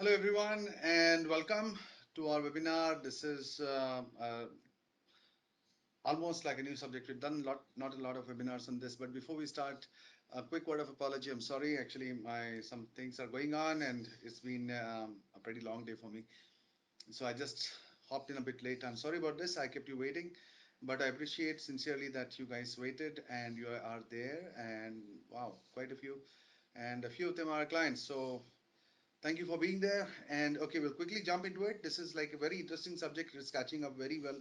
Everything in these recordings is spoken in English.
Hello, everyone, and welcome to our webinar. This is almost like a new subject. We've done not a lot of webinars on this, but before we start, a quick word of apology. I'm sorry, actually, my some things are going on, and it's been a pretty long day for me. So I just hopped in a bit late. I'm sorry about this. I kept you waiting, but I appreciate sincerely that you guys waited and you are there. And wow, quite a few, and a few of them are clients. So thank you for being there. And okay, we'll quickly jump into it. This is like a very interesting subject. It's catching up very well.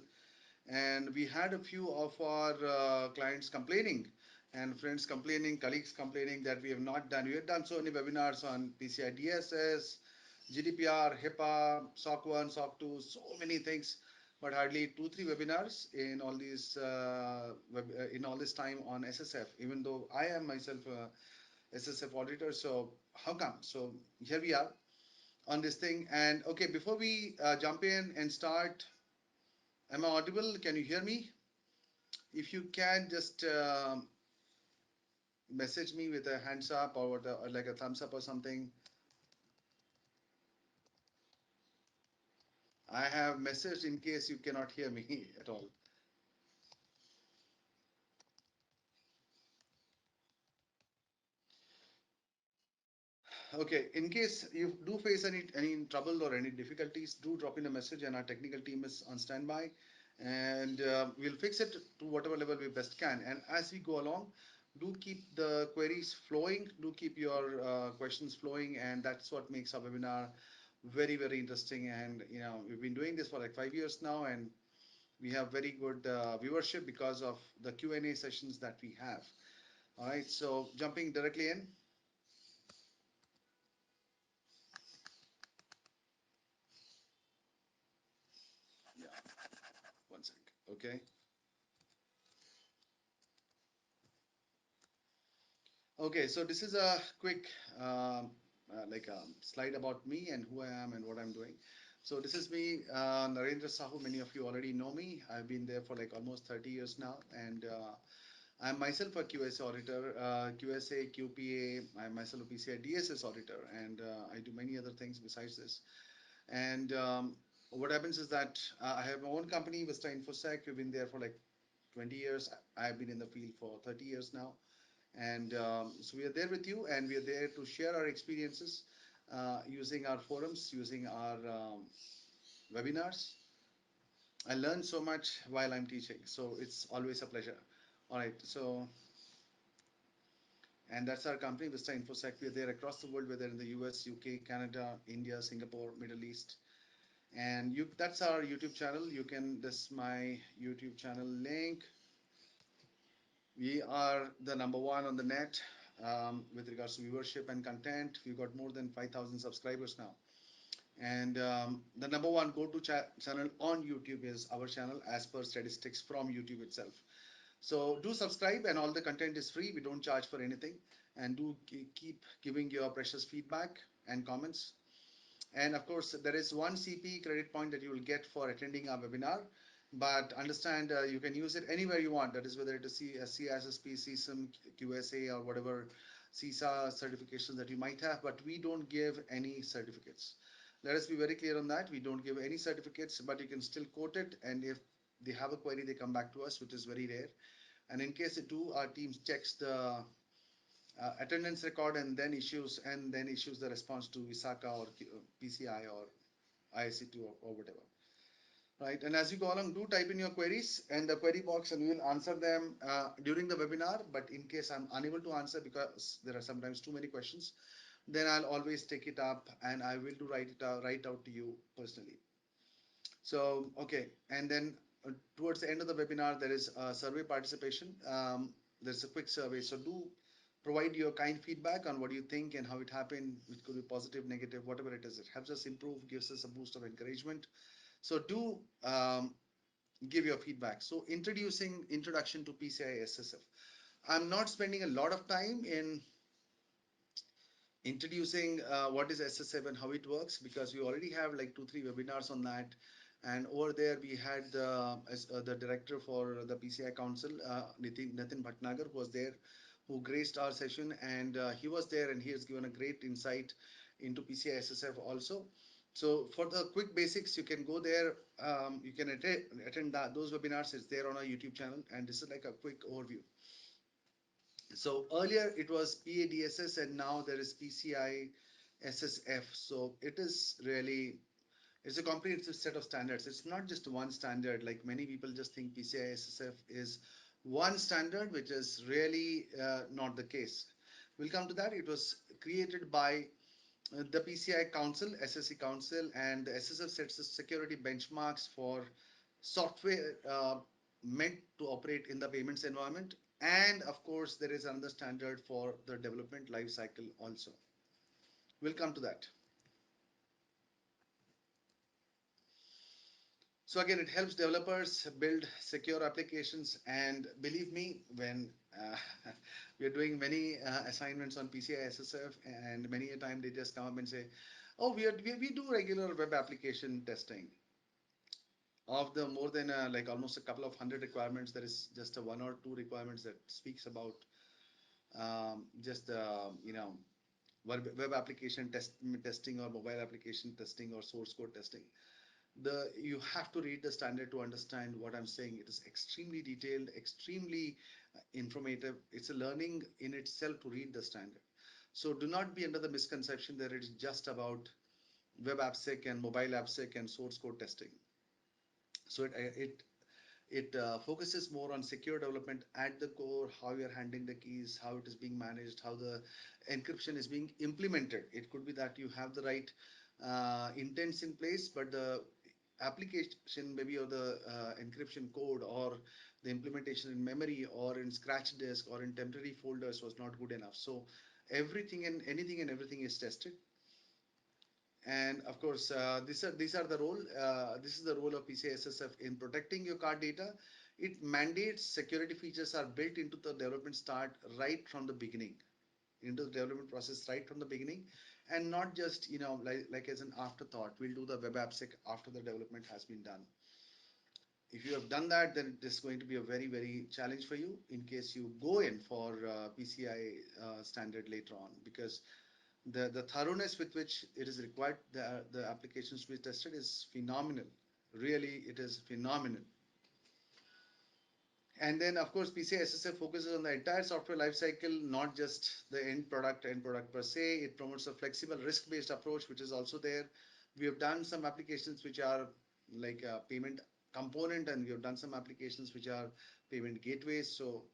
And we had a few of our clients complaining and friends complaining, colleagues complaining that we have not done. We have done so many webinars on PCI DSS, GDPR, HIPAA, SOC 1, SOC 2, so many things, but hardly two, three webinars in all these in all this time on SSF. Even though I am myself a SSF auditor, so how come? So here we are on this thing. And okay, before we jump in and start, am I audible? Can you hear me? If you can, just message me with a hands up or like a thumbs up or something. I have messaged in case you cannot hear me at all. Okay, in case you do face any trouble or any difficulties, do drop in a message, and our technical team is on standby, and we'll fix it to whatever level we best can. And as we go along, do keep the queries flowing, do keep your questions flowing, and that's what makes our webinar very interesting. And we've been doing this for like 5 years now, and we have very good viewership because of the Q&A sessions that we have. All right, so jumping directly in. Yeah, one sec. Okay. Okay, so this is a quick slide about me and who I am and what I'm doing. So this is me, Narendra Sahu. Many of you already know me. I've been there for like almost 30 years now, and I'm myself a QSA auditor, QSA, QPA. I'm myself a PCI DSS auditor, and I do many other things besides this. And what happens is that I have my own company, VISTA InfoSec. We've been there for like 20 years. I've been in the field for 30 years now. And so we are there with you, and we are there to share our experiences using our forums, using our webinars. I learn so much while I'm teaching, so it's always a pleasure. All right, so, and that's our company, Vista InfoSec. We're there across the world, whether in the US, UK, Canada, India, Singapore, Middle East. And that's our YouTube channel. You can, this is my YouTube channel link. We are the number one on the net with regards to viewership and content. We've got more than 5,000 subscribers now. And the number one go-to channel on YouTube is our channel as per statistics from YouTube itself. So do subscribe, and all the content is free. We don't charge for anything. And do keep giving your precious feedback and comments. And of course, there is one CP credit point that you will get for attending our webinar. But understand you can use it anywhere you want. That is whether it is CISSP, CSIM, QSA, or whatever CISA certifications that you might have. But we don't give any certificates. Let us be very clear on that. We don't give any certificates, but you can still quote it. And if they have a query, they come back to us, which is very rare. And in case they do, our team checks the attendance record and then issues the response to ISACA or PCI or ISC2 or whatever. Right, and as you go along, do type in your queries in the query box, and we will answer them during the webinar. But in case I'm unable to answer because there are sometimes too many questions, then I'll always take it up and I will do write out to you personally. So okay, and then towards the end of the webinar, there is a survey participation. There's a quick survey, so do provide your kind feedback on what you think and how it happened. It could be positive, negative, whatever it is. It helps us improve, gives us a boost of encouragement. So do give your feedback. So introduction to PCI SSF. I'm not spending a lot of time in introducing what is SSF and how it works, because we already have like 2 3 webinars on that. And over there we had the director for the PCI Council, Nitin Bhatnagar, was there, who graced our session, and he was there and he has given a great insight into PCI SSF also. So for the quick basics, you can go there. You can attend those webinars. It's there on our YouTube channel, and this is like a quick overview. So earlier it was PADSS, and now there is PCI SSF. So it is really, it's a comprehensive set of standards. It's not just one standard. Like many people just think PCI SSF is one standard, which is really not the case. We'll come to that. It was created by the PCI Council, SSE Council, and the SSF sets the security benchmarks for software meant to operate in the payments environment. And of course, there is another standard for the development life cycle also. We'll come to that. So again, it helps developers build secure applications. And believe me, when we are doing many assignments on PCI SSF, and many a time they just come up and say, "Oh, we do regular web application testing." Of the more than like almost a couple of hundred requirements, there is just a one or two requirements that speaks about just web application testing or mobile application testing or source code testing. You have to read the standard to understand what I'm saying. It is extremely detailed, extremely informative. It's a learning in itself to read the standard. So do not be under the misconception that it's just about web AppSec and mobile AppSec and source code testing. So it focuses more on secure development at the core, how you're handling the keys, how it is being managed, how the encryption is being implemented. It could be that you have the right intents in place, but the application maybe, or the encryption code, or the implementation in memory or in scratch disk or in temporary folders was not good enough. So everything and anything and everything is tested. And of course, these are the role. This is the role of PCI SSF in protecting your card data. It mandates security features are built into the development start right from the beginning, into the development process right from the beginning, and not just like as an afterthought. We'll do the web AppSec after the development has been done. If you have done that, then it is going to be a very challenge for you in case you go in for PCI standard later on, because the thoroughness with which it is required the applications to be tested is phenomenal. Really, it is phenomenal. And then of course PCI SSF focuses on the entire software lifecycle, not just the end product per se. It promotes a flexible risk-based approach, which is also there. We have done some applications which are like a payment component, and we have done some applications which are payment gateways. So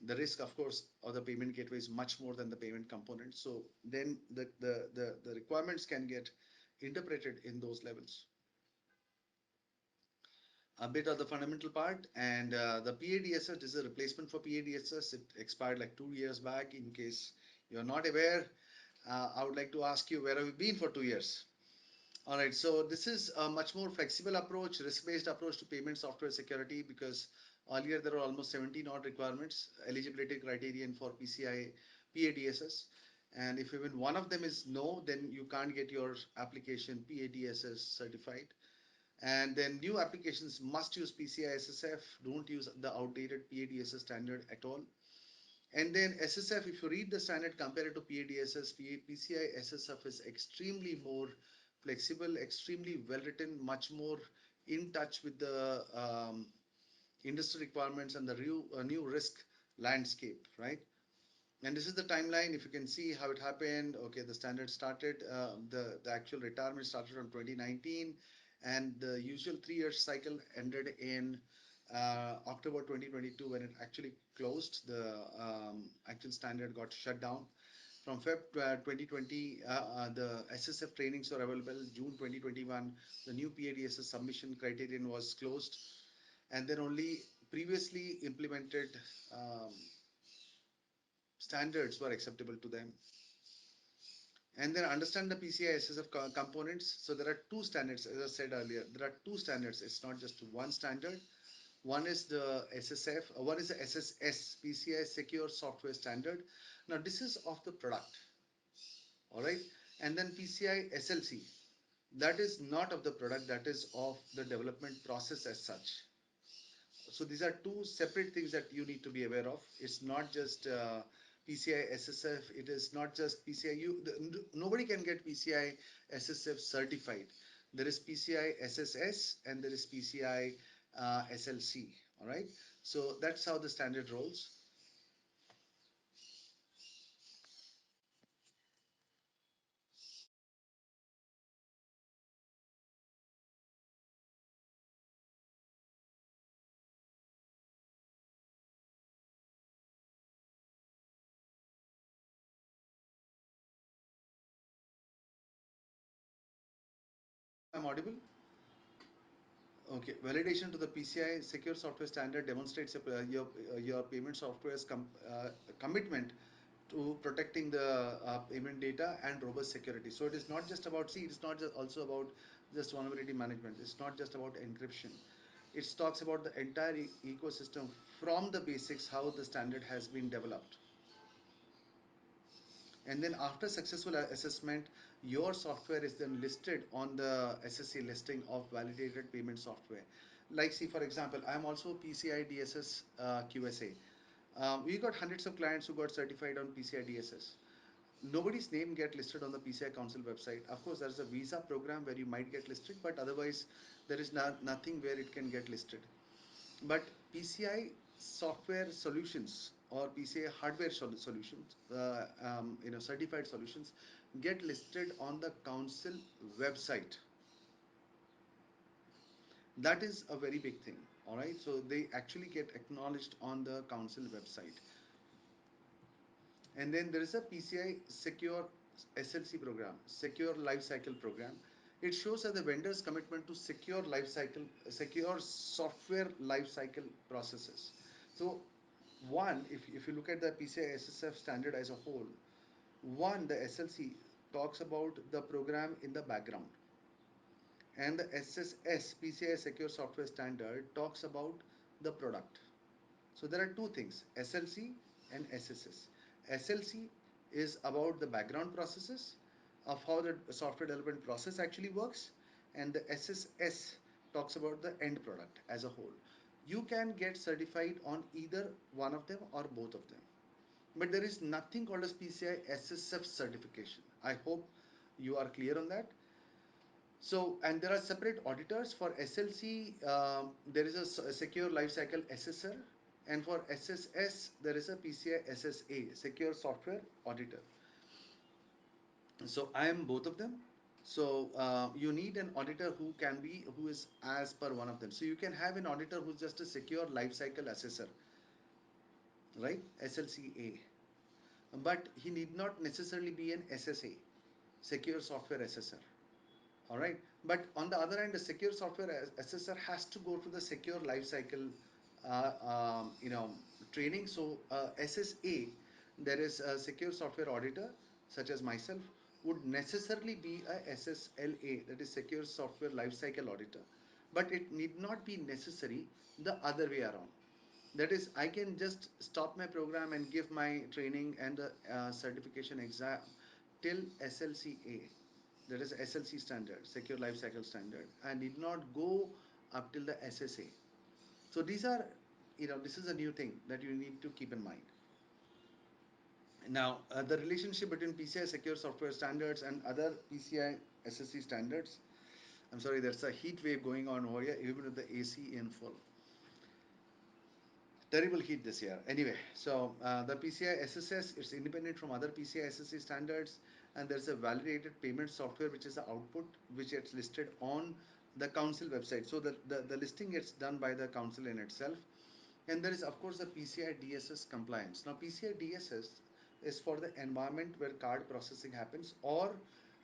the risk, of course, of the payment gateway is much more than the payment component. So then the requirements can get interpreted in those levels. A bit of the fundamental part, and the PADSS is a replacement for PADSS. It expired like 2 years back. In case you're not aware, I would like to ask you, where have you been for 2 years? All right, so this is a much more flexible approach, risk-based approach to payment software security, because earlier there were almost 17 odd requirements, eligibility criterion for PCI PADSS. And if even one of them is no, then you can't get your application PADSS certified. And then new applications must use PCI SSF. Don't use the outdated PADSS standard at all. And then SSF, if you read the standard, compare it to PADSS, PCI SSF is extremely more flexible, extremely well written, much more in touch with the industry requirements and the new risk landscape, right? And this is the timeline. If you can see how it happened, okay, the standard started, the actual retirement started on 2019, and the usual 3 year cycle ended in October 2022 when it actually closed. The actual standard got shut down. From Feb 2020, the SSF trainings were available. June 2021, the new PADSS submission criterion was closed, and then only previously implemented standards were acceptable to them. And then understand the PCI SSF components. So there are two standards, as I said earlier. There are two standards. It's not just one standard. One is the SSF, one is the SSS, PCI Secure Software Standard. Now this is of the product, all right? And then PCI SLC, that is not of the product, that is of the development process as such. So these are two separate things that you need to be aware of. It's not just PCI SSF. It is not just PCI. Nobody can get PCI SSF certified. There is PCI SSS and there is PCI SLC. All right. So that's how the standard rolls. I'm audible. Okay, validation to the PCI secure software standard demonstrates your payment software's commitment to protecting the payment data and robust security. So it is not just about, see, it's not just also about just vulnerability management. It's not just about encryption. It talks about the entire ecosystem from the basics, how the standard has been developed. And then after successful assessment, your software is then listed on the SSA listing of validated payment software. Like, see, for example, I'm also PCI DSS QSA. We got hundreds of clients who got certified on PCI DSS. Nobody's name get listed on the PCI Council website. Of course, there's a visa program where you might get listed, but otherwise, there is nothing where it can get listed. But PCI software solutions or PCI hardware solutions, certified solutions get listed on the council website. That is a very big thing. All right, so they actually get acknowledged on the council website. And then there is a PCI secure SLC program, secure lifecycle program. It shows that the vendor's commitment to secure software lifecycle processes. So one, if you look at the PCI SSF standard as a whole, one, the SLC talks about the program in the background, and the SSS PCI secure software standard talks about the product. So there are two things, SLC and SSS. SLC is about the background processes of how the software development process actually works, and the SSS talks about the end product as a whole. You can get certified on either one of them or both of them. But there is nothing called as PCI SSF certification. I hope you are clear on that. So, and there are separate auditors for SLC. There is a secure lifecycle assessor, and for SSS there is a PCI SSA, secure software auditor. So I am both of them. So you need an auditor who is as per one of them. So you can have an auditor who's just a secure lifecycle assessor, right? SLCA, but he need not necessarily be an SSA, secure software assessor. All right, but on the other hand, the secure software assessor has to go to the secure lifecycle uh, um, you know training. So SSA, there is a secure software auditor such as myself would necessarily be a SSLA, that is secure software lifecycle auditor, but it need not be necessary the other way around. That is, I can just stop my program and give my training and the certification exam till SLCA, that is SLC standard, secure lifecycle standard. I did not go up till the SSA. So these are, this is a new thing that you need to keep in mind. Now, the relationship between PCI secure software standards and other PCI SSC standards. I'm sorry, there's a heat wave going on over here, even with the AC in full. Terrible heat this year. Anyway, so the PCI SSS is independent from other PCI SSC standards, and there's a validated payment software which is the output which gets listed on the council website. So the listing gets done by the council in itself. And there is, of course, the PCI DSS compliance. Now, PCI DSS is for the environment where card processing happens or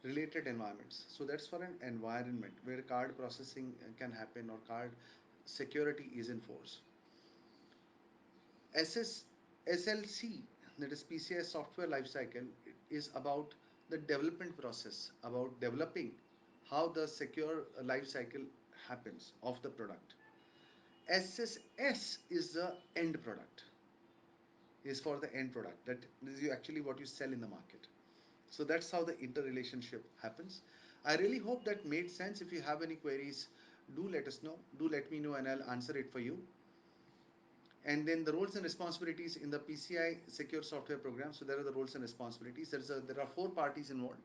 related environments. So that's for an environment where card processing can happen or card security is enforced. SLC, that is PCI software lifecycle, is about the development process, about developing how the secure lifecycle happens of the product. SSS is the end product, is for the end product. That is actually what you sell in the market. So that's how the interrelationship happens. I really hope that made sense. If you have any queries, do let us know. Do let me know and I'll answer it for you. And then the roles and responsibilities in the PCI secure software program. So there are the roles and responsibilities. There are four parties involved.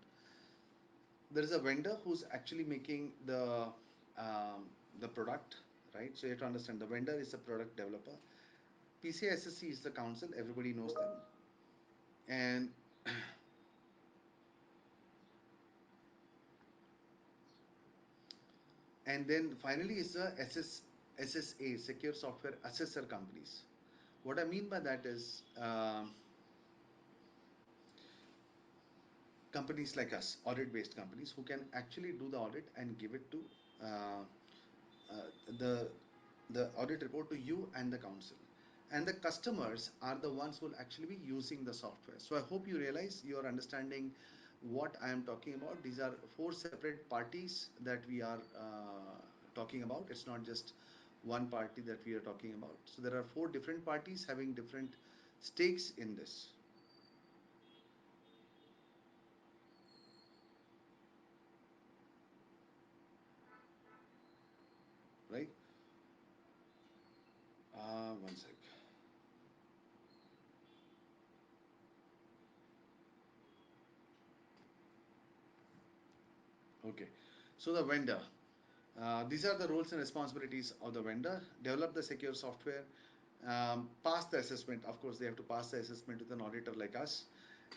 There is a vendor who's actually making the product, right? So you have to understand the vendor is a product developer. PCI SSC is the council. Everybody knows them. And then finally is the SSA, secure software assessor companies. What I mean by that is companies like us, audit based companies, who can actually do the audit and give it to uh, the audit report to you and the council. And the customers are the ones who will actually be using the software. So I hope you realize you are understanding what I am talking about. These are four separate parties that we are talking about. It's not just one party that we are talking about. So there are four different parties having different stakes in this, right? One sec. Okay. So the vendor. These are the roles and responsibilities of the vendor. Develop the secure software, pass the assessment. Of course, they have to pass the assessment with an auditor like us,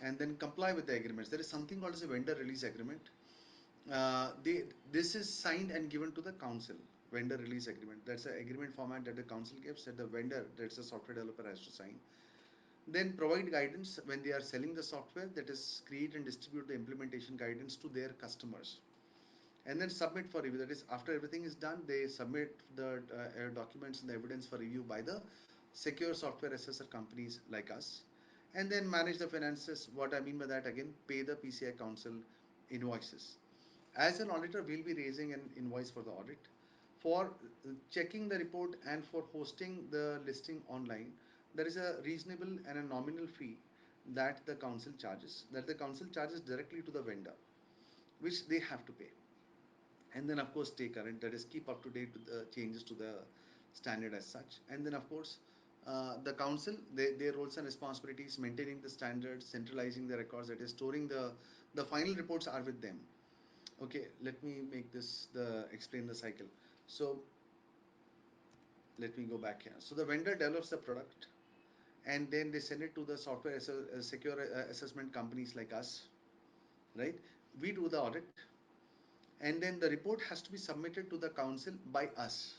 and then comply with the agreements. There is something called as a vendor release agreement. This is signed and given to the council. Vendor release agreement. That's an agreement format that the council gives that the vendor, that's the software developer, has to sign. Then provide guidance when they are selling the software. That is, create and distribute the implementation guidance to their customers, and then submit for review. That is, after everything is done, they submit the documents and the evidence for review by the secure software assessor companies like us, and then manage the finances. What I mean by that, again, pay the PCI council invoices. As an auditor, we'll be raising an invoice for the audit, for checking the report, and for hosting the listing online. There is a reasonable and a nominal fee that the council charges, directly to the vendor, which they have to pay. And then of course stay current, that is, keep up to date with the changes to the standard as such. And then of course the council, their roles and responsibilities: maintaining the standards, centralizing the records, that is, storing the final reports are with them. Okay, let me make this the explain the cycle. So let me go back here. So the vendor develops the product, and then they send it to the software secure assessment companies like us, right? We do the audit, and then the report has to be submitted to the council by us.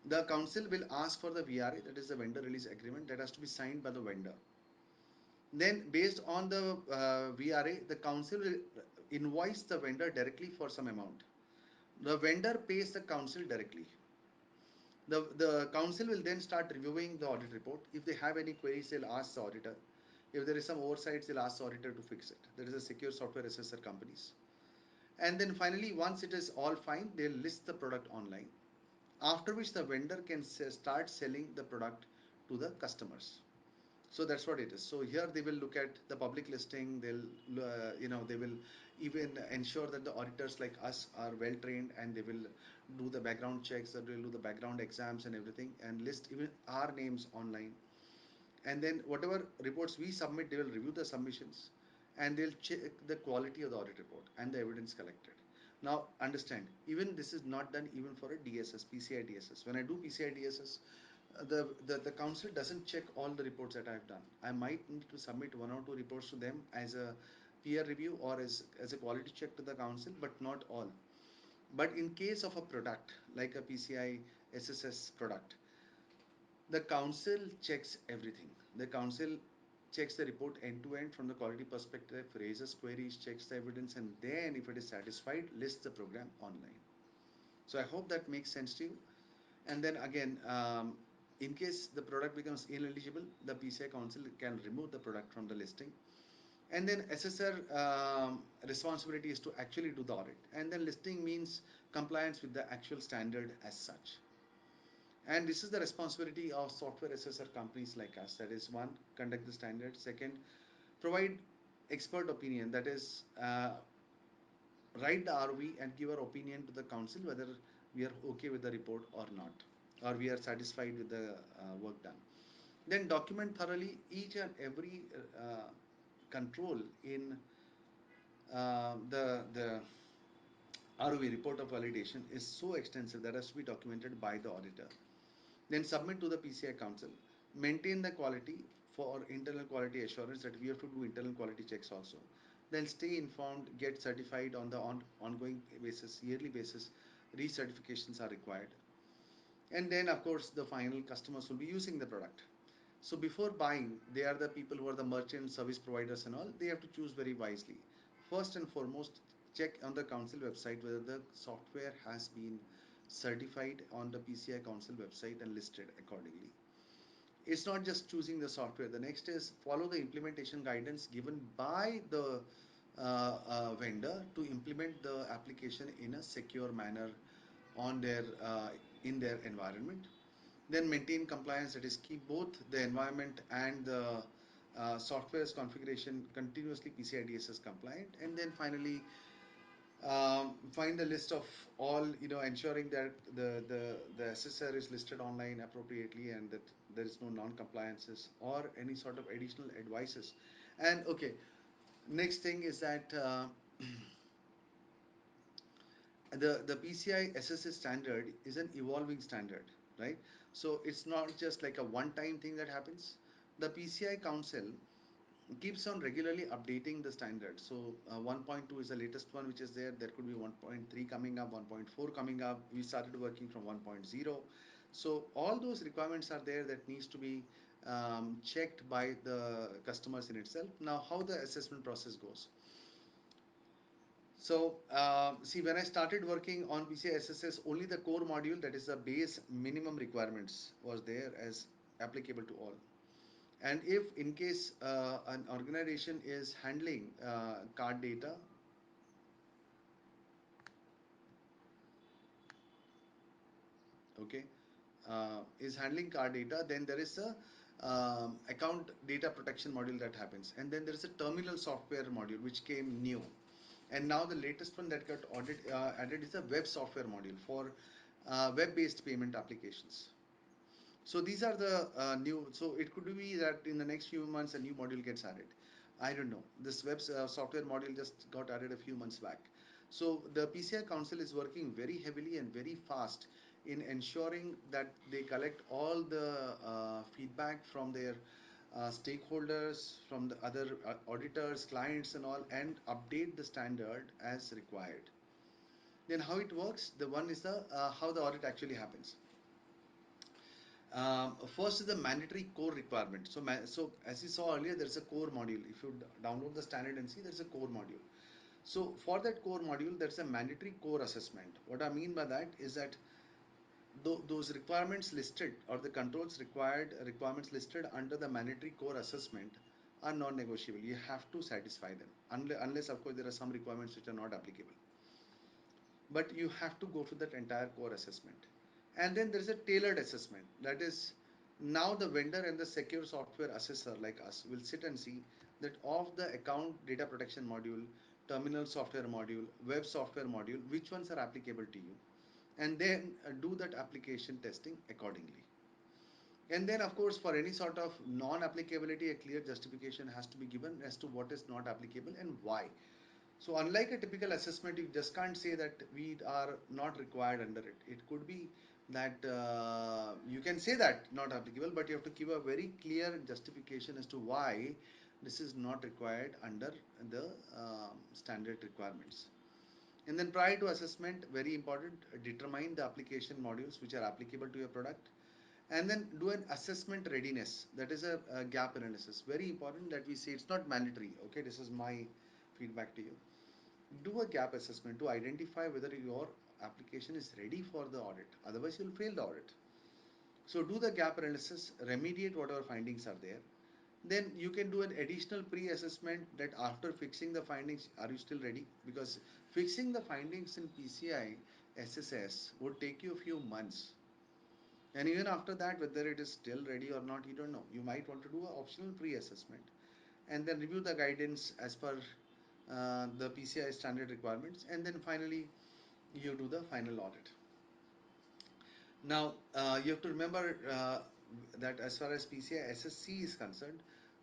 The council will ask for the VRA, that is the vendor release agreement, that has to be signed by the vendor. Then, based on the VRA, the council will invoice the vendor directly for some amount. The vendor pays the council directly. The council will then start reviewing the audit report. If they have any queries, they'll ask the auditor. If there is some oversights, they'll ask the auditor to fix it. There is a secure software assessor companies. And then finally, once it is all fine, they'll list the product online, after which the vendor can start selling the product to the customers. So that's what it is. So here they will look at the public listing. They'll they will even ensure that the auditors like us are well trained, and they will do the background checks, that will do the background exams and everything, and list even our names online. And then whatever reports we submit, they will review the submissions, and they'll check the quality of the audit report and the evidence collected. Now understand, even this is not done even for a DSS, PCI DSS. When I do PCI DSS, the council doesn't check all the reports that I've done. I might need to submit one or two reports to them as a peer review or as a quality check to the council, but not all. But in case of a product like a PCI SSS product, the council checks everything. The council checks the report end to end from the quality perspective, raises queries, checks the evidence, and then, if it is satisfied, lists the program online. So I hope that makes sense to you. And then again, in case the product becomes ineligible, the PCI council can remove the product from the listing. And then assessor responsibility is to actually do the audit. And then listing means compliance with the actual standard as such. And this is the responsibility of software assessor companies like us. That is, one, conduct the standard. Second, provide expert opinion. That is, write the ROE and give our opinion to the council whether we are okay with the report or not. or we are satisfied with the work done. Then document thoroughly each and every control in the ROV, report of validation, is so extensive that has to be documented by the auditor. Then submit to the PCI Council. Maintain the quality for internal quality assurance, that we have to do internal quality checks also. Then stay informed, get certified on the ongoing basis, yearly basis. Recertifications are required. And then, of course, the final customers will be using the product. So before buying, they are the people who are the merchant service providers and all. They have to choose very wisely. First and foremost, check on the council website whether the software has been certified on the PCI Council website and listed accordingly. It's not just choosing the software. The next is follow the implementation guidance given by the vendor to implement the application in a secure manner on their in their environment. Then maintain compliance, that is keep both the environment and the software's configuration continuously PCI DSS compliant. And then finally, find the list of all, ensuring that the SSR is listed online appropriately and that there is no non-compliances or any sort of additional advices. And okay, next thing is that the PCI SSS standard is an evolving standard, right? So it's not just like a one-time thing that happens. The PCI Council keeps on regularly updating the standard. So 1.2 is the latest one which is there. There could be 1.3 coming up, 1.4 coming up. We started working from 1.0. So all those requirements are there that needs to be checked by the customers in itself. Now, how the assessment process goes. So, see, when I started working on PCI SSS, only the core module, that is the base minimum requirements, was there as applicable to all. And if in case an organization is handling card data, okay, is handling card data, then there is a account data protection module that happens, and then there is a terminal software module which came new. And now the latest one that got added is a web software module for web-based payment applications. So these are the new. So it could be that in the next few months a new module gets added. I don't know. This web software module just got added a few months back. So the PCI Council is working very heavily and very fast in ensuring that they collect all the feedback from their stakeholders, from the other auditors, clients, and all, and update the standard as required. Then how it works? The one is the how the audit actually happens. First is the mandatory core requirement. So as you saw earlier, there's a core module. If you download the standard and see, there's a core module. So for that core module, there's a mandatory core assessment. What I mean by that is that those requirements listed, or the controls required requirements listed under the mandatory core assessment, are non-negotiable. You have to satisfy them, unless of course there are some requirements which are not applicable. But you have to go through that entire core assessment. And then there is a tailored assessment. That is, now the vendor and the secure software assessor like us will sit and see that of the account data protection module, terminal software module, web software module, which ones are applicable to you, and then do that application testing accordingly. And then, of course, for any sort of non-applicability, a clear justification has to be given as to what is not applicable and why. So unlike a typical assessment, you just can't say that we are not required under it. It could be that you can say that not applicable, but you have to give a very clear justification as to why this is not required under the standard requirements. And then prior to assessment, very important, determine the application modules which are applicable to your product. And then do an assessment readiness. That is a gap analysis. Very important that we say it's not mandatory. Okay, this is my feedback to you. Do a gap assessment to identify whether your application is ready for the audit. Otherwise, you'll fail the audit. So do the gap analysis, remediate whatever findings are there. Then you can do an additional pre-assessment that after fixing the findings, are you still ready? Because fixing the findings in PCI SSS would take you a few months. And even after that, whether it is still ready or not, you don't know. You might want to do an optional pre-assessment and then review the guidance as per the PCI standard requirements, and then finally you do the final audit. Now, you have to remember that as far as PCI SSC is concerned,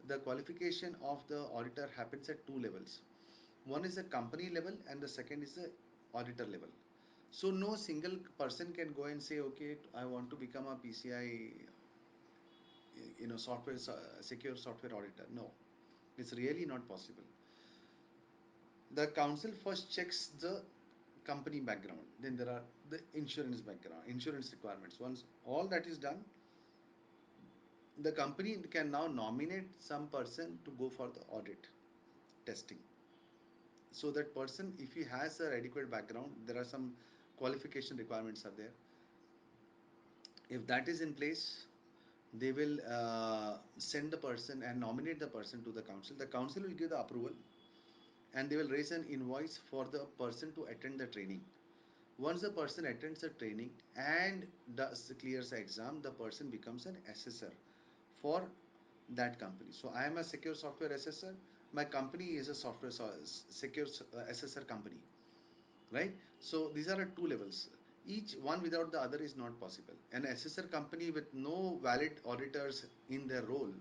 the qualification of the auditor happens at two levels. One is the company level, and the second is the auditor level. So no single person can go and say, okay, I want to become a PCI, software secure software auditor. No, it's really not possible. The council first checks the company background, then there are the insurance background, insurance requirements. Once all that is done, the company can now nominate some person to go for the audit testing. So that person, if he has an adequate background, there are some qualification requirements are there. If that is in place, they will send the person and nominate the person to the council. The council will give the approval, and they will raise an invoice for the person to attend the training. Once the person attends the training and clears the exam, the person becomes an assessor for that company. So I am a secure software assessor. My company is a secure assessor company, right? So these are at two levels. Each one without the other is not possible. An assessor company with no valid auditors in their role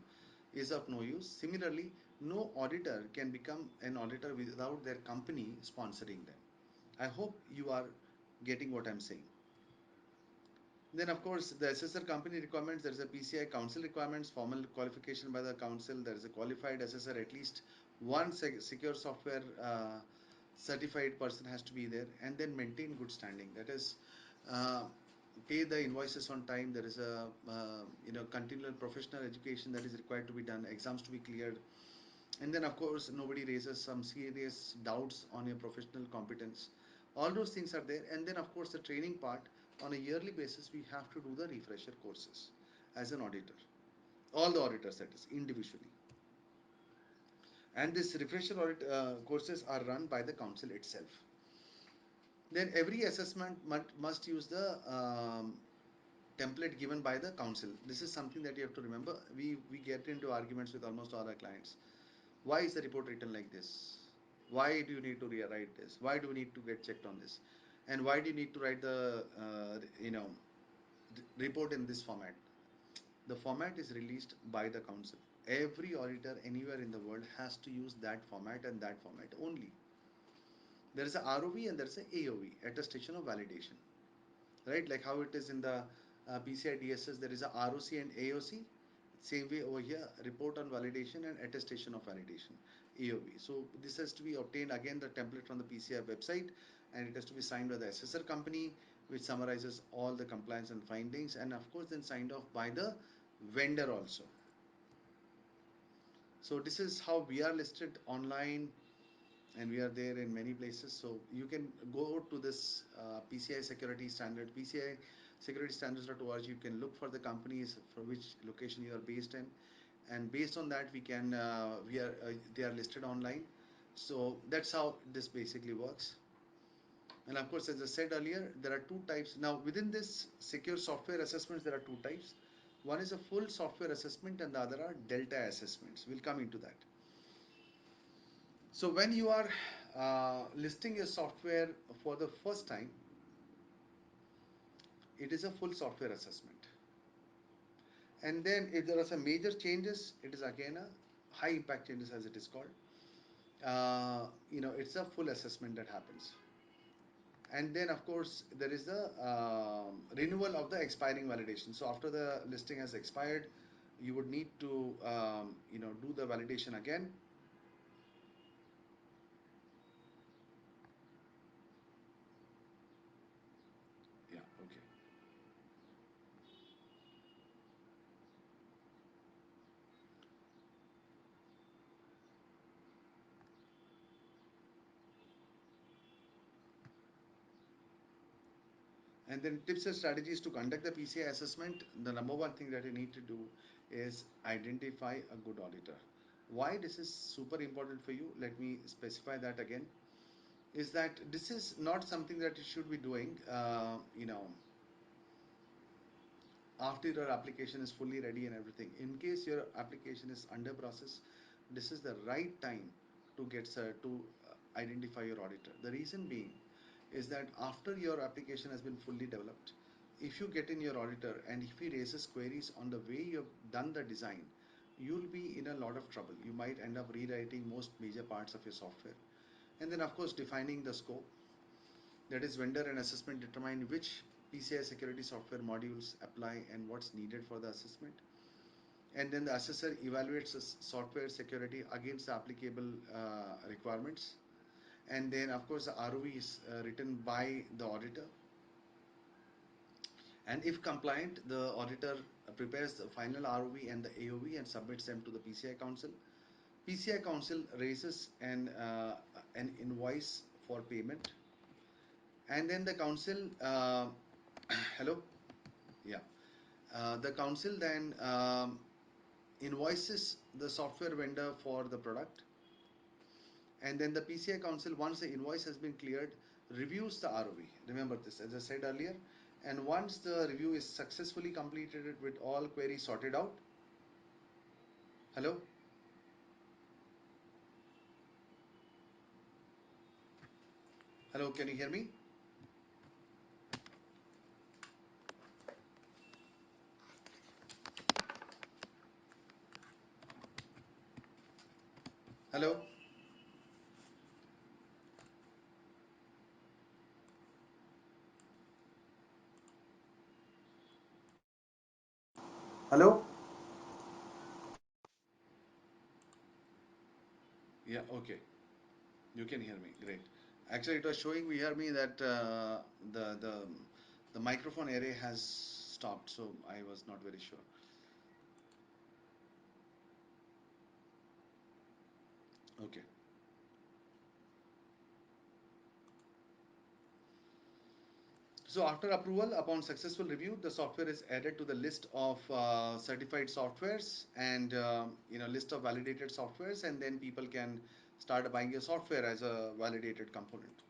is of no use. Similarly, no auditor can become an auditor without their company sponsoring them. I hope you are getting what I'm saying. Then, of course, the assessor company requirements, there is a PCI council requirements, formal qualification by the council, there is a qualified assessor, at least one secure software certified person has to be there, and then maintain good standing. That is, uh, pay the invoices on time. There is a continual professional education that is required to be done, exams to be cleared, and then of course nobody raises some serious doubts on your professional competence. All those things are there, and then of course the training part, on a yearly basis we have to do the refresher courses as an auditor, all the auditors, that is individually. And this refresher audit courses are run by the council itself. Then every assessment must use the template given by the council. This is something that you have to remember. We get into arguments with almost all our clients. Why is the report written like this? Why do you need to rewrite this? Why do we need to get checked on this? And why do you need to write the report in this format? The format is released by the council. Every auditor anywhere in the world has to use that format and that format only. There is a ROV and there is a AOV, attestation of validation, right? Like how it is in the PCI DSS, there is a ROC and AOC. Same way over here, report on validation and attestation of validation, AOV. So this has to be obtained again, the template from the PCI website, and it has to be signed by the assessor company, which summarizes all the compliance and findings, and of course then signed off by the vendor also. So this is how we are listed online, and we are there in many places. So you can go to this PCI security standard, PCI security standards.org. You can look for the companies for which location you are based in, and based on that they are listed online. So that's how this basically works. And of course, as I said earlier, there are two types. Now within this secure software assessments, there are two types. One is a full software assessment and the other are delta assessments. We'll come into that. So when you are listing your software for the first time, it is a full software assessment. And then if there are some major changes, it is again a high impact changes as it is called. It's a full assessment that happens. And then of course there is the renewal of the expiring validation. So after the listing has expired, you would need to do the validation again. Yeah, okay. And then tips and strategies to conduct the PCI assessment. The number one thing that you need to do is identify a good auditor. Why this is super important for you, let me specify that again, is that this is not something that you should be doing, after your application is fully ready and everything. In case your application is under process, this is the right time to identify your auditor. The reason being is that after your application has been fully developed, if you get in your auditor and if he raises queries on the way you have done the design, you'll be in a lot of trouble. You might end up rewriting most major parts of your software. And then, of course, defining the scope, that is, vendor and assessment determine which PCI security software modules apply and what's needed for the assessment. And then the assessor evaluates the software security against the applicable requirements. And then, of course, the ROV is written by the auditor. And if compliant, the auditor prepares the final ROV and the AOV and submits them to the PCI Council. PCI Council raises an invoice for payment, and then the council, hello, yeah, the council then invoices the software vendor for the product, and then the PCI Council, once the invoice has been cleared, reviews the ROV. Remember this, as I said earlier. And once the review is successfully completed with all queries sorted out, hello, hello, can you hear me? Hello, hello. Yeah, okay. You can hear me. Great. Actually, it was showing me hear me that the the the microphone array has stopped, so I was not very sure. Okay. So after approval, upon successful review, the software is added to the list of certified softwares and list of validated softwares, and then people can start buying your software as a validated component.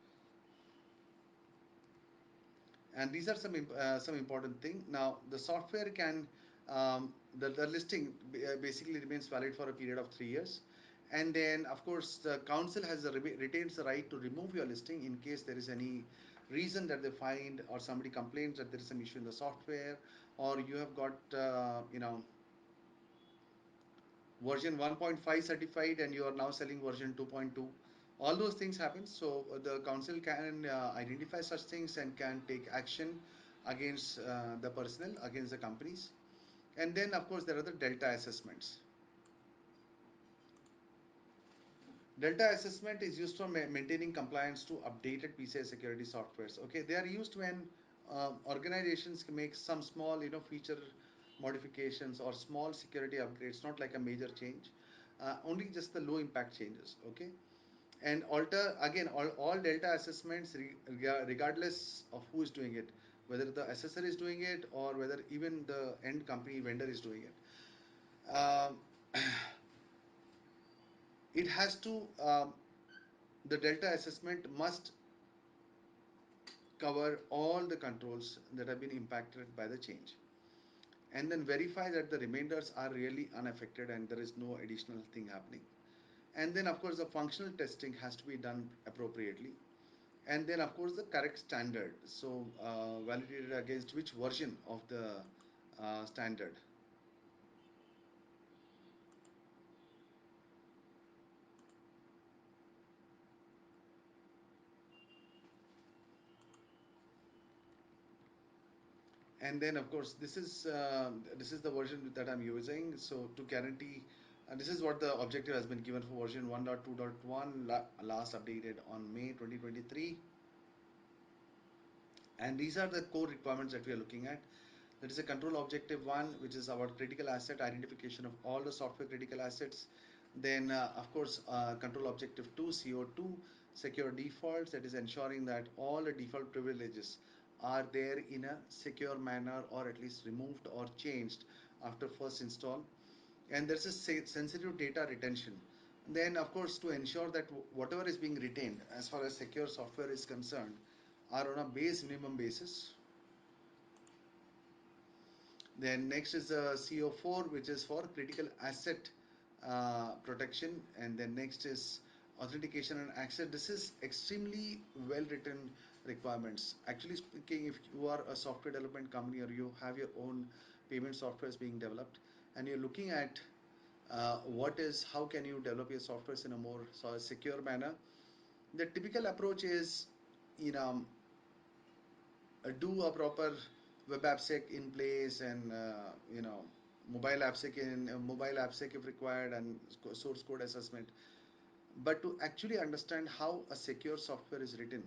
And these are some important thing. Now the software can the listing basically remains valid for a period of 3 years, and then of course the council has retains the right to remove your listing in case there is any reason that they find or somebody complains that there is some issue in the software, or you have got version 1.5 certified and you are now selling version 2.2. All those things happen, so the council can identify such things and can take action against the personnel, against the companies. And then of course there are the delta assessments. Delta assessment is used for maintaining compliance to updated PCI security softwares. Okay, they are used when organizations can make some small, feature modifications or small security upgrades, not like a major change, only just the low impact changes. Okay, and alter again all delta assessments, regardless of who is doing it, whether the assessor is doing it or whether even the end company vendor is doing it. It has to the delta assessment must cover all the controls that have been impacted by the change, and then verify that the remainders are really unaffected and there is no additional thing happening. And then of course the functional testing has to be done appropriately, and then of course the correct standard, so validated against which version of the standard. And then of course this is the version that I'm using, so to guarantee, this is what the objective has been given for version 1.2.1, last updated on May 2023. And these are the core requirements that we are looking at. That is a control objective one, which is about critical asset identification of all the software critical assets. Then, of course, control objective two, CO2, secure defaults. That is ensuring that all the default privileges are there in a secure manner, or at least removed or changed after first install. And there's a sensitive data retention. Then, of course, to ensure that whatever is being retained as far as secure software is concerned are on a base minimum basis. Then next is the CO4, which is for critical asset protection. And then next is authentication and access. This is extremely well written requirements. Actually speaking, if you are a software development company or you have your own payment softwares being developed and you're looking at what is how can you develop your softwares in a more secure manner, the typical approach is, you know, do a proper web appsec in place, and mobile appsec in mobile appsec if required, and source code assessment. But to actually understand how a secure software is written,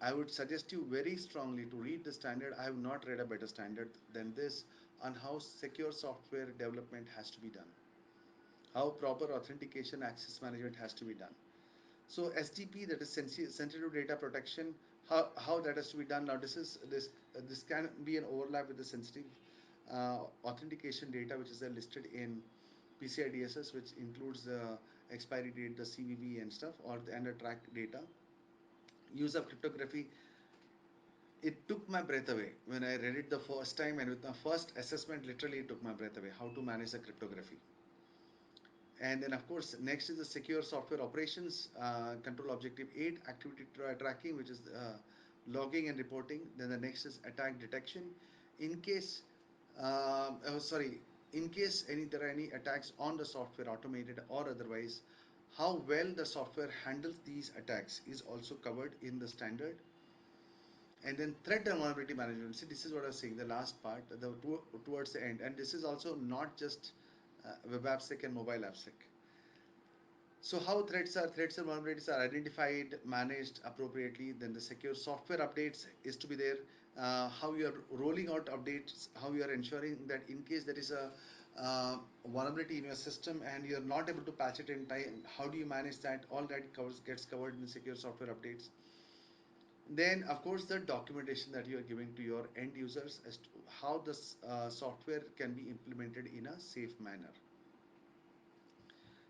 I would suggest you very strongly to read the standard. I have not read a better standard than this on how secure software development has to be done, how proper authentication access management has to be done. So SDP, that is sensitive data protection, how that has to be done. Now this can be an overlap with the sensitive authentication data which is there listed in PCI DSS, which includes the expiry date, the CVV and stuff, or the and the track data. Use of cryptography, it took my breath away when I read it the first time, and with my first assessment, literally it took my breath away. How to manage the cryptography. And then, of course, next is the secure software operations, control objective 8, activity tracking, which is logging and reporting. Then the next is attack detection. In case, sorry, in case there are any attacks on the software, automated or otherwise, how well the software handles these attacks is also covered in the standard. And then threat and vulnerability management. See, this is what I was saying, the last part, towards the end. And this is also not just web AppSec and mobile AppSec. So how threats and vulnerabilities are identified, managed appropriately. Then the secure software updates is to be there. How you are rolling out updates, how you are ensuring that in case there is a vulnerability in your system and you are not able to patch it in time, how do you manage that? All that gets covered in the secure software updates. Then, of course, the documentation that you are giving to your end users as to how this software can be implemented in a safe manner.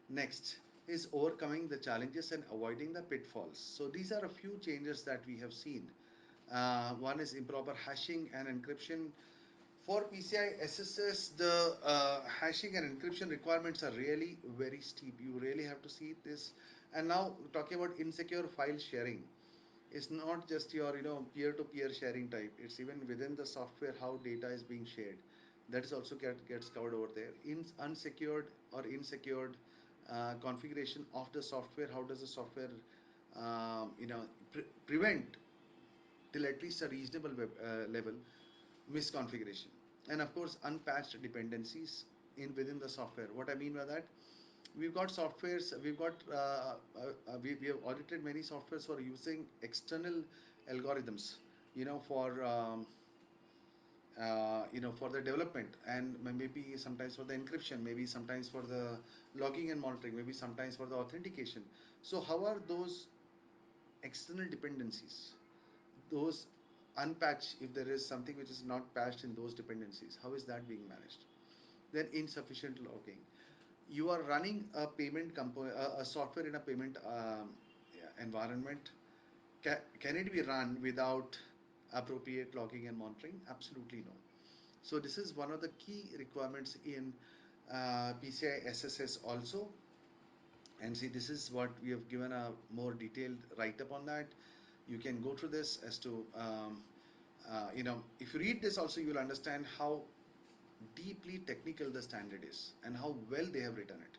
Next is overcoming the challenges and avoiding the pitfalls. So these are a few changes that we have seen. One is improper hashing and encryption. For PCI SSS, the hashing and encryption requirements are really very steep. You really have to see this. And now talking about insecure file sharing, it's not just your peer-to-peer sharing type. It's even within the software how data is being shared. That is also gets covered over there. In unsecured or insecured configuration of the software, how does the software prevent till at least a reasonable level misconfiguration. And of course unpatched dependencies in within the software. What I mean by that, we've got softwares, we have audited many softwares for using external algorithms, for for the development, and maybe sometimes for the encryption, maybe sometimes for the logging and monitoring, maybe sometimes for the authentication. So how are those external dependencies, those unpatched, if there is something which is not patched in those dependencies, how is that being managed? Then insufficient logging. You are running a a software in a payment environment. Can it be run without appropriate logging and monitoring? Absolutely no. So this is one of the key requirements in PCI SSS also. And see, this is what we have given a more detailed write-up on that. You can go through this as to, if you read this also, you will understand how deeply technical the standard is and how well they have written it.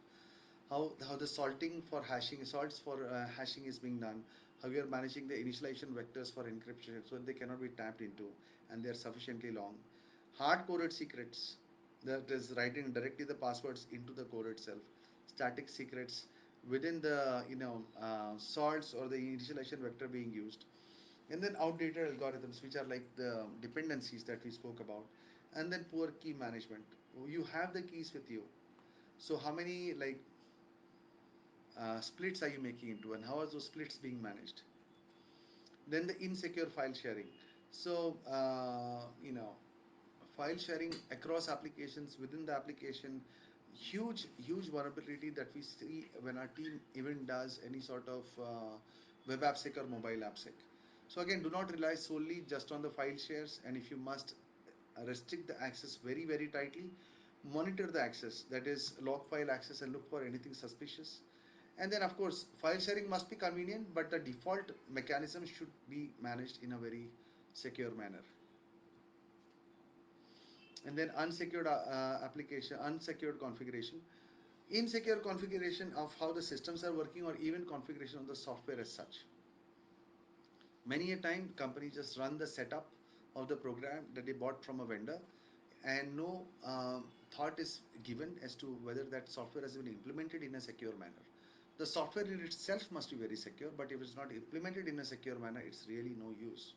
How the salts for hashing is being done, how we are managing the initialization vectors for encryption so they cannot be tapped into and they are sufficiently long. Hard coded secrets, that is writing directly the passwords into the code itself. Static secrets within the salts or the initialization vector being used. And then outdated algorithms, which are like the dependencies that we spoke about. And then poor key management. You have the keys with you, so how many splits are you making into, and how are those splits being managed? Then the insecure file sharing. So file sharing across applications, within the application, huge vulnerability that we see when our team even does any sort of web appsec or mobile appsec. So again, do not rely solely just on the file shares, and if you must, restrict the access very tightly. Monitor the access, that is log file access, and look for anything suspicious. And then, of course, file sharing must be convenient, but the default mechanism should be managed in a very secure manner. And then unsecured application, unsecured configuration, insecure configuration of how the systems are working, or even configuration of the software as such. Many a time, companies just run the setup of the program that they bought from a vendor, and no thought is given as to whether that software has been implemented in a secure manner. The software in itself must be very secure, but if it's not implemented in a secure manner, it's really no use.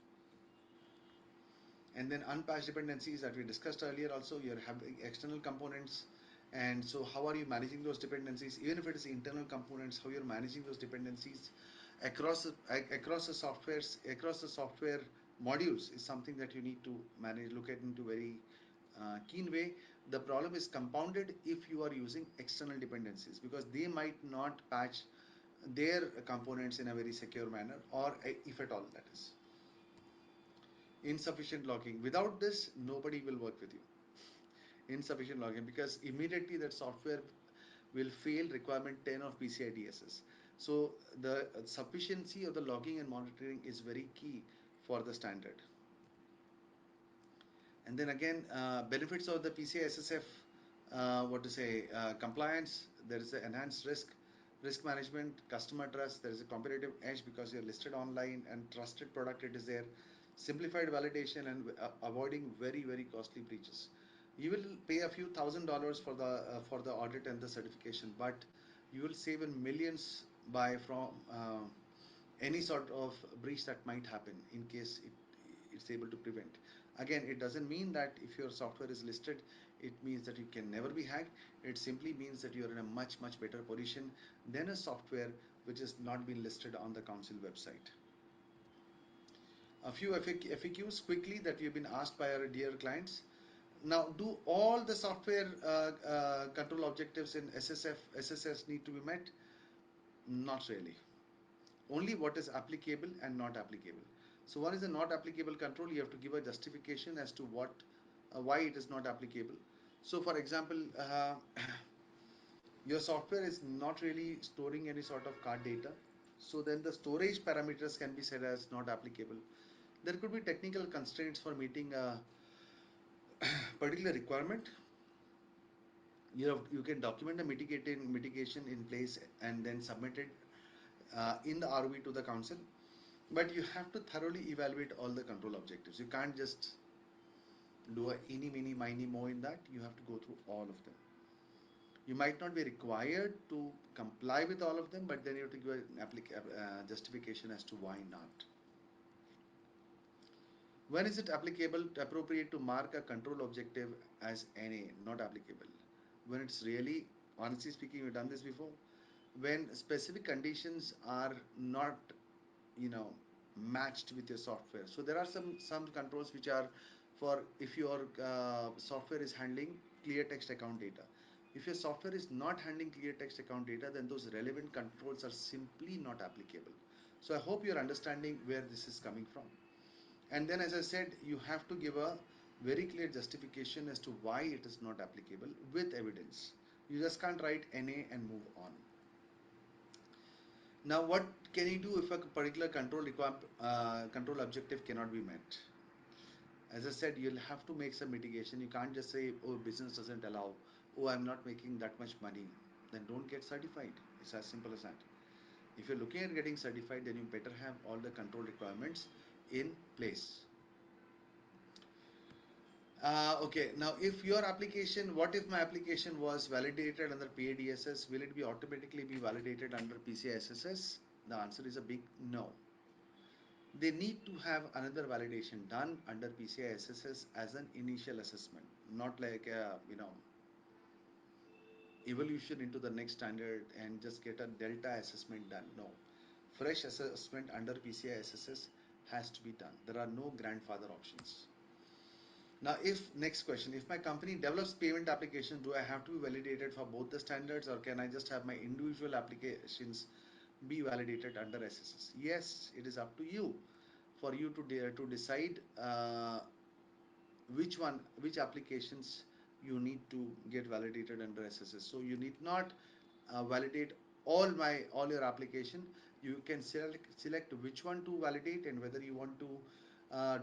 And then unpatched dependencies that we discussed earlier, also you're having external components, and so how are you managing those dependencies? Even if it is internal components, how you're managing those dependencies across across the softwares, across the software modules, is something that you need to manage, look at into very keen way. The problem is compounded if you are using external dependencies, because they might not patch their components in a very secure manner, or if at all that is. Insufficient logging, without this nobody will work with you. Insufficient logging, because immediately that software will fail requirement 10 of PCI DSS. So the sufficiency of the logging and monitoring is very key for the standard. And then again, benefits of the PCI SSF, what to say, compliance, there is an enhanced risk management, customer trust, there is a competitive edge because you're listed online and trusted product it is there, simplified validation, and avoiding very costly breaches. You will pay a few $1,000s for the audit and the certification, but you will save in millions by from any sort of breach that might happen in case it's able to prevent. Again, it doesn't mean that if your software is listed, it means that you can never be hacked. It simply means that you're in a much better position than a software which has not been listed on the council website. A few FAQs quickly that we've been asked by our dear clients. Now, do all the software control objectives in SSS need to be met? Not really. Only what is applicable and not applicable. So one is a not applicable control. You have to give a justification as to why it is not applicable. So for example, your software is not really storing any sort of card data. So then the storage parameters can be said as not applicable. There could be technical constraints for meeting a particular requirement. You can document a mitigation in place and then submit it in the ROV to the council. But you have to thoroughly evaluate all the control objectives. You can't just do a eeny, meeny, miny, mo in that. You have to go through all of them. You might not be required to comply with all of them, but then you have to give an justification as to why not. When is it applicable, appropriate to mark a control objective as NA, not applicable? When it's really, honestly speaking, we've done this before. When specific conditions are not, you know, matched with your software. So there are some controls which are for if your software is handling clear text account data. If your software is not handling clear text account data, then those relevant controls are simply not applicable. So I hope you're understanding where this is coming from. And then, as I said, you have to give a very clear justification as to why it is not applicable with evidence. You just can't write NA and move on. Now, what can you do if a particular control objective cannot be met? As I said, you'll have to make some mitigation. You can't just say, oh, business doesn't allow, oh, I'm not making that much money. Then don't get certified. It's as simple as that. If you're looking at getting certified, then you better have all the control requirements in place. Okay, now if your application, what if my application was validated under PADSS, will it be automatically be validated under PCI SSS? The answer is a big no. They need to have another validation done under PCI SSS as an initial assessment, not like a, evolution into the next standard and just get a delta assessment done. No, fresh assessment under PCI SSS has to be done. There are no grandfather options. Now, if next question, if my company develops payment application, do I have to be validated for both the standards, or can I just have my individual applications be validated under SSS? Yes, it is up to you for you to decide which applications you need to get validated under SSS. So you need not validate all your application. You can select which one to validate and whether you want to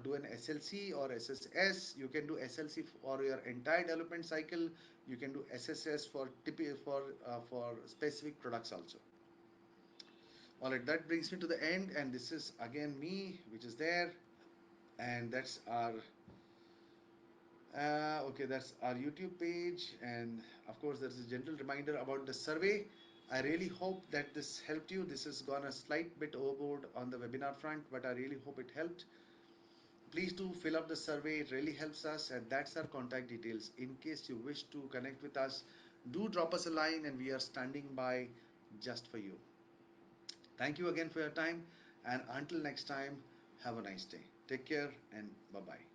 do an SLC or SSS. You can do SLC for your entire development cycle. You can do SSS for for specific products also. All right, that brings me to the end, and this is again me, which is there, and that's our okay, that's our YouTube page, and of course, there's a gentle reminder about the survey. I really hope that this helped you. This has gone a slight bit overboard on the webinar front, but I really hope it helped. Please do fill up the survey, it really helps us, and that's our contact details. In case you wish to connect with us, do drop us a line, and we are standing by just for you. Thank you again for your time, and until next time, have a nice day. Take care, and bye bye.